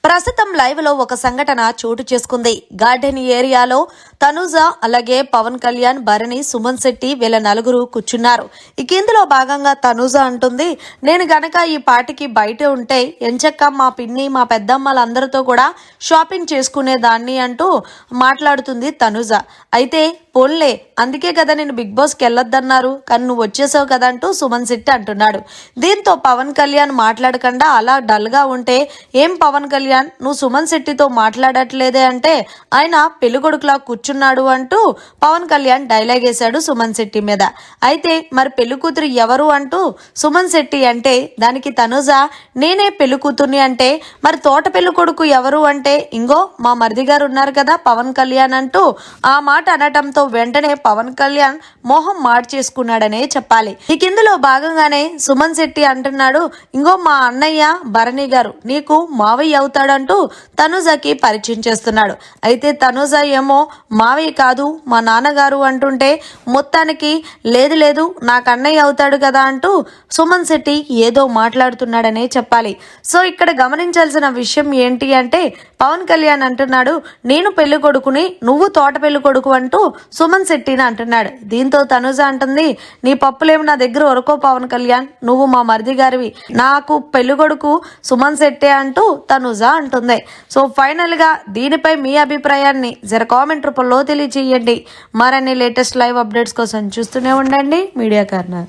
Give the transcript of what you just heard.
ప్రస్తుతం లైవ్ లో ఒక సంఘటన చోటు చేసుకుంది. గార్డెన్ ఏరియాలో తనుజ అలాగే పవన్ కళ్యాణ్, భరణి, సుమన్ శెట్టి వీళ్ళ నలుగురు కూర్చున్నారు. ఇక ఇందులో భాగంగా తనుజ అంటుంది, నేను గనక ఈ పాటికి బయట ఉంటే ఎంచక్క మా పిన్ని మా పెద్దమ్మలందరితో కూడా షాపింగ్ చేసుకునేదాన్ని అంటూ మాట్లాడుతుంది తనుజ. అయితే పోన్లే, అందుకే కదా నేను బిగ్ బాస్కి వెళ్ళొద్దన్నారు, కానీ నువ్వు వచ్చేసావు కదా అంటూ సుమన్ శెట్టి అంటున్నాడు. దీంతో పవన్ కళ్యాణ్ మాట్లాడకుండా అలా డల్గా ఉంటే, ఏం పవన్ కళ్యాణ్ నువ్వు సుమన్ శెట్టితో మాట్లాడట్లేదే అంటే, ఆయన పెళ్ళికొడుకులా కూర్చున్నాడు అంటూ పవన్ కళ్యాణ్ డైలాగ్ వేశాడు సుమన్ శెట్టి మీద. అయితే మరి పెళ్ళికూతురు ఎవరు అంటూ సుమన్ శెట్టి అంటే, దానికి తనుజ నేనే పెళ్ళికూతుర్ని అంటే, మరి తోట పెళ్ళికొడుకు ఎవరు అంటే, ఇంగో మా మరిది గారు ఉన్నారు కదా పవన్ కళ్యాణ్ అంటూ ఆ మాట అనటంతో వెంటనే పవన్ కళ్యాణ్ మోహం మార్చేసుకున్నాడనే చెప్పాలి. ఇక ఇందులో భాగంగానే సుమన్ శెట్టి అంటున్నాడు, ఇంగో మా అన్నయ్య భరణి గారు నీకు మావయ్య అవుతాడంటూ తనుజకి పరిచయం చేస్తున్నాడు. అయితే తనుజ ఏమో మావయ్య కాదు మా నాన్నగారు అంటుంటే, మొత్తానికి లేదు లేదు నాకు అన్నయ్య అవుతాడు కదా అంటూ సుమన్ శెట్టి ఏదో మాట్లాడుతున్నాడనే చెప్పాలి. సో ఇక్కడ గమనించాల్సిన విషయం ఏంటి అంటే, పవన్ కళ్యాణ్ అంటున్నాడు నేను పెళ్లి కొడుకుని, నువ్వు తోట పెళ్లి కొడుకు అంటూ సుమన్ శెట్టిని అంటున్నాడు. దీంతో తనుజ అంటుంది, నీ పప్పులేమి నా దగ్గర వరకో పవన్ కళ్యాణ్, నువ్వు మా మరిది గారివి, నాకు పెళ్లి కొడుకు సుమన్ శెట్టే అంటూ తనుజ అంటుంది. సో ఫైనల్ గా దీనిపై మీ అభిప్రాయాన్ని జర కామెంట్ రూపంలో తెలియజేయండి. మరిన్ని లేటెస్ట్ లైవ్ అప్డేట్స్ కోసం చూస్తూనే ఉండండి మీడియా కార్నర్.